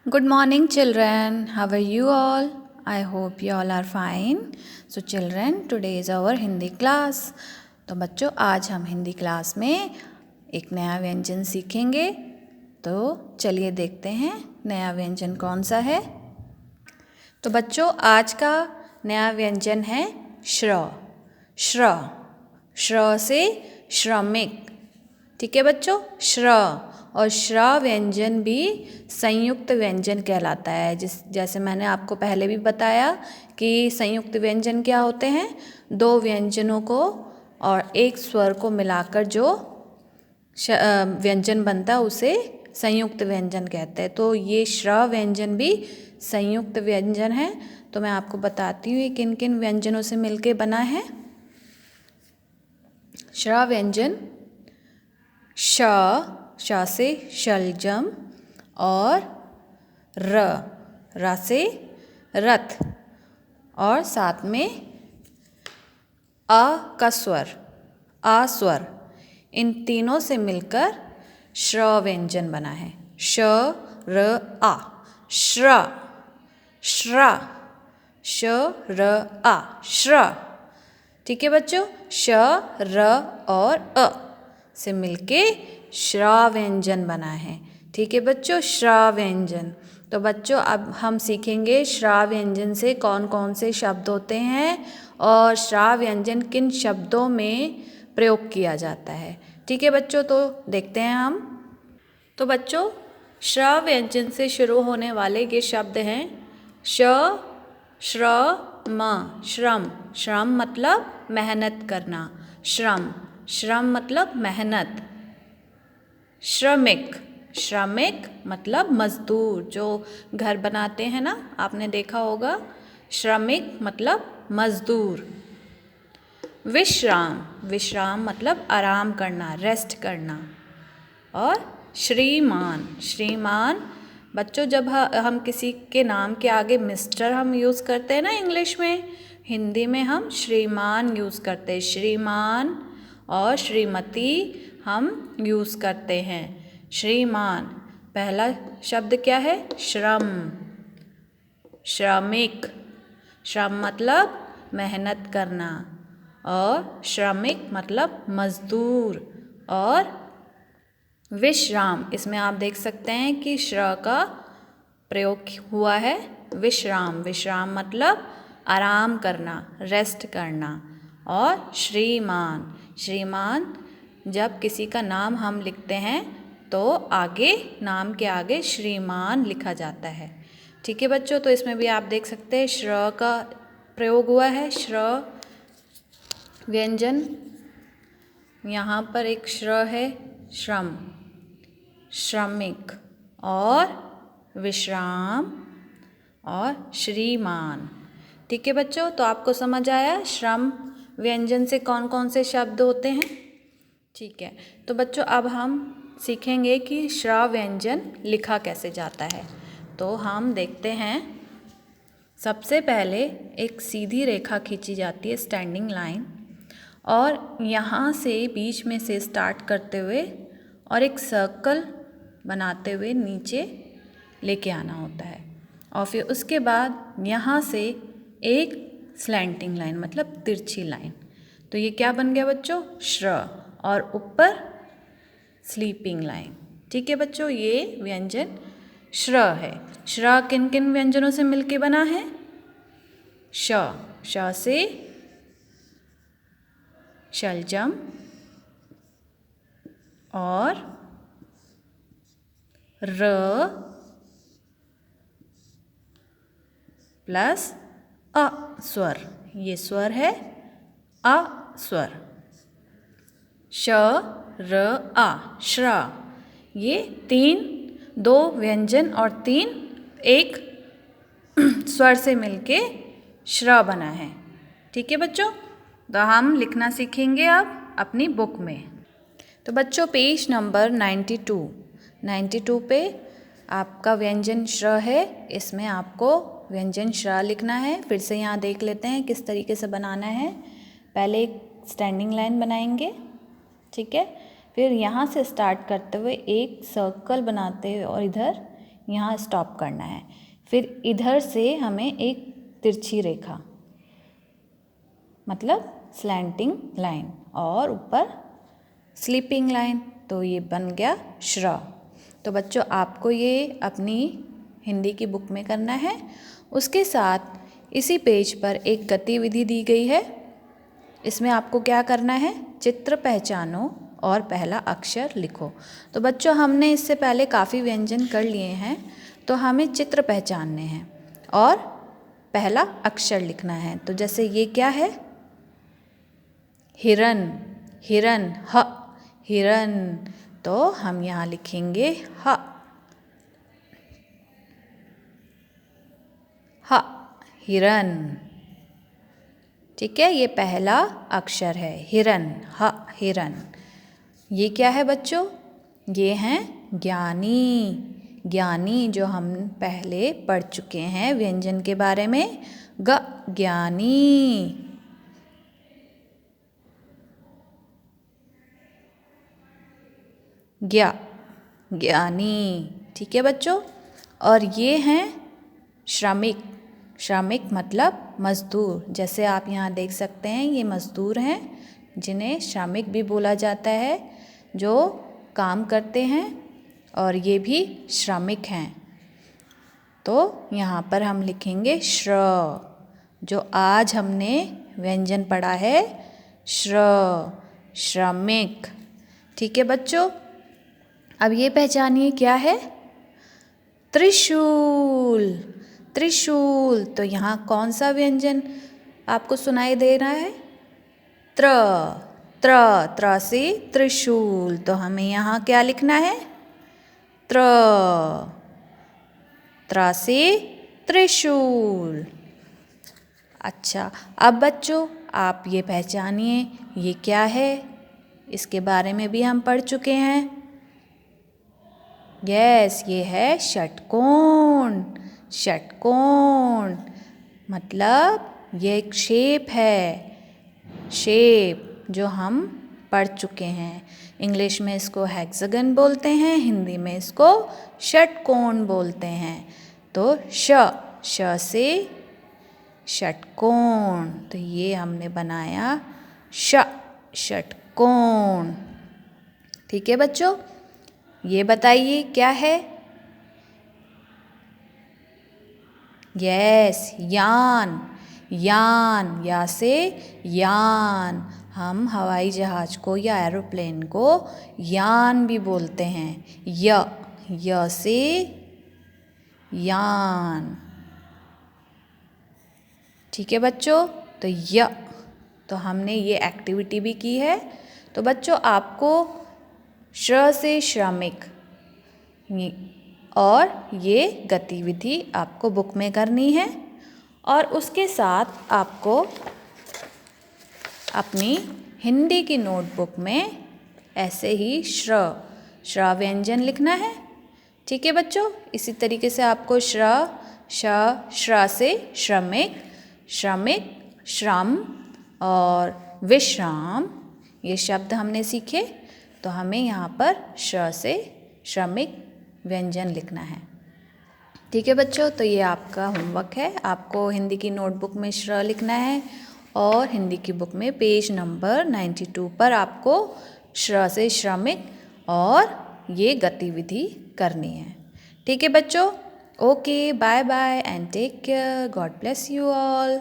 Good morning, children. How are you all? I hope you all are fine. So, children, today is our Hindi class. तो बच्चों आज हम Hindi class में एक नया व्यंजन सीखेंगे. तो चलिए देखते हैं नया व्यंजन कौन सा है. तो बच्चों आज का नया व्यंजन है श्र. श्र श्र से श्रमिक. ठीक है बच्चों, श्र. और श्र व्यंजन भी संयुक्त व्यंजन कहलाता है. जैसे मैंने आपको पहले भी बताया कि संयुक्त व्यंजन क्या होते हैं. दो व्यंजनों को और एक स्वर को मिलाकर जो व्यंजन बनता है उसे संयुक्त व्यंजन कहते हैं. तो ये श्र व्यंजन भी संयुक्त व्यंजन है. तो मैं आपको बताती हूँ ये किन किन व्यंजनों से मिलके बना है. श्र व्यंजन श से शलजम और र से रथ और साथ में अ का स्वर, आ स्वर, इन तीनों से मिलकर श्र व्यंजन बना है. श र आ श्र. श्र श र आ श्र. ठीक है बच्चों, श र और अ से मिलके श्र व्यंजन बना है. ठीक है बच्चों, श्र व्यंजन. तो बच्चों अब हम सीखेंगे श्र व्यंजन से कौन कौन से शब्द होते हैं और श्र व्यंजन किन शब्दों में प्रयोग किया जाता है. ठीक है बच्चों, तो देखते हैं हम. तो बच्चों श्र व्यंजन से शुरू होने वाले ये शब्द हैं श, श्र, म. श्रम. श्रम मतलब मेहनत करना. श्रम. श्रम मतलब मेहनत. श्रमिक. श्रमिक मतलब मजदूर जो घर बनाते हैं ना, आपने देखा होगा. श्रमिक मतलब मजदूर. विश्राम. विश्राम मतलब आराम करना, रेस्ट करना. और श्रीमान. श्रीमान बच्चों जब हम किसी के नाम के आगे मिस्टर हम यूज़ करते हैं ना इंग्लिश में, हिंदी में हम श्रीमान यूज़ करते हैं. श्रीमान और श्रीमती हम यूज़ करते हैं. श्रीमान. पहला शब्द क्या है? श्रम. श्रमिक. श्रम मतलब मेहनत करना और श्रमिक मतलब मजदूर. और विश्राम, इसमें आप देख सकते हैं कि श्र का प्रयोग हुआ है. विश्राम. विश्राम मतलब आराम करना, रेस्ट करना. और श्रीमान. श्रीमान जब किसी का नाम हम लिखते हैं तो आगे नाम के आगे श्रीमान लिखा जाता है. ठीक है बच्चों, तो इसमें भी आप देख सकते हैं श्र का प्रयोग हुआ है. श्र व्यंजन. यहाँ पर एक श्र है, श्रम, श्रमिक और विश्राम और श्रीमान. ठीक है बच्चों, तो आपको समझ आया श्रम व्यंजन से कौन कौन से शब्द होते हैं. ठीक है, तो बच्चों अब हम सीखेंगे कि श्र व्यंजन लिखा कैसे जाता है. तो हम देखते हैं. सबसे पहले एक सीधी रेखा खींची जाती है, स्टैंडिंग लाइन, और यहाँ से बीच में से स्टार्ट करते हुए और एक सर्कल बनाते हुए नीचे लेके आना होता है. और फिर उसके बाद यहाँ से एक स्लैंटिंग लाइन मतलब तिरछी लाइन. तो ये क्या बन गया बच्चों? श्र. और ऊपर स्लीपिंग लाइन. ठीक है बच्चों, ये व्यंजन श्र है. श्र किन किन व्यंजनों से मिलके बना है? श. श से शलजम और र प्लस अ स्वर. ये स्वर है अ स्वर. श र आ श्र. ये दो व्यंजन और तीन एक स्वर से मिलके श्र बना है. ठीक है बच्चों, तो हम लिखना सीखेंगे अब अपनी बुक में. तो बच्चों पेज नंबर 92 पे आपका व्यंजन श्र है. इसमें आपको व्यंजन श्र लिखना है. फिर से यहाँ देख लेते हैं किस तरीके से बनाना है. पहले एक स्टैंडिंग लाइन बनाएंगे. ठीक है, फिर यहाँ से स्टार्ट करते हुए एक सर्कल बनाते हुए और इधर यहाँ स्टॉप करना है। फिर इधर से हमें एक तिरछी रेखा मतलब स्लैंटिंग लाइन और ऊपर स्लीपिंग लाइन, तो ये बन गया श्र। तो बच्चों आपको ये अपनी हिंदी की बुक में करना है। उसके साथ इसी पेज पर एक गतिविधि दी गई है। इसमें आपको क्या करना है, चित्र पहचानो और पहला अक्षर लिखो। तो बच्चों हमने इससे पहले काफ़ी व्यंजन कर लिए हैं, तो हमें चित्र पहचानने हैं और पहला अक्षर लिखना है। तो जैसे ये क्या है, हिरन, हिरन, ह, हिरन, तो हम यहाँ लिखेंगे ह, ह, हिरन। ठीक है, ये पहला अक्षर है हिरन, ह, हिरन। ये क्या है बच्चों, ये हैं ज्ञानी, ज्ञानी जो हम पहले पढ़ चुके हैं व्यंजन के बारे में, ग, ज्ञानी। ज्ञा, ज्ञानी। ठीक है बच्चों, और ये हैं श्रमिक, श्रमिक मतलब मज़दूर। जैसे आप यहाँ देख सकते हैं ये मज़दूर हैं जिन्हें श्रमिक भी बोला जाता है, जो काम करते हैं और ये भी श्रमिक हैं। तो यहाँ पर हम लिखेंगे श्र, जो आज हमने व्यंजन पढ़ा है श्र, श्रमिक। ठीक है बच्चों, अब ये पहचानिए क्या है, त्रिशूल, त्रिशूल। तो यहाँ कौन सा व्यंजन आपको सुनाई दे रहा है, त्र, त्र, त्र से त्रिशूल। तो हमें यहाँ क्या लिखना है, त्र, त्र से त्रिशूल। अच्छा, अब बच्चों आप ये पहचानिए ये क्या है, इसके बारे में भी हम पढ़ चुके हैं। यस, ये है षटकोण, षटकोण मतलब ये एक शेप है, शेप जो हम पढ़ चुके हैं। इंग्लिश में इसको हेक्सागन बोलते हैं, हिंदी में इसको षटकोण बोलते हैं। तो श, श से षटकोण, तो ये हमने बनाया श, षटकोण। ठीक है बच्चों, ये बताइए क्या है, यस, यान, यान, या से यान। हम हवाई जहाज को या एरोप्लेन को यान भी बोलते हैं, य से यान। ठीक है बच्चों, तो तो हमने ये एक्टिविटी भी की है। तो बच्चों आपको श्र से श्रमिक और ये गतिविधि आपको बुक में करनी है, और उसके साथ आपको अपनी हिंदी की नोटबुक में ऐसे ही श्र व्यंजन लिखना है। ठीक है बच्चों, इसी तरीके से आपको श्र से श्रमिक, श्रमिक, श्रम और विश्राम ये शब्द हमने सीखे। तो हमें यहाँ पर श्र से श्रमिक व्यंजन लिखना है। ठीक है बच्चों, तो ये आपका होमवर्क है। आपको हिंदी की नोटबुक में श्र लिखना है और हिंदी की बुक में पेज नंबर 92 पर आपको श्र से श्रमिक और ये गतिविधि करनी है। ठीक है बच्चों, okay, bye bye and take care, God bless you all.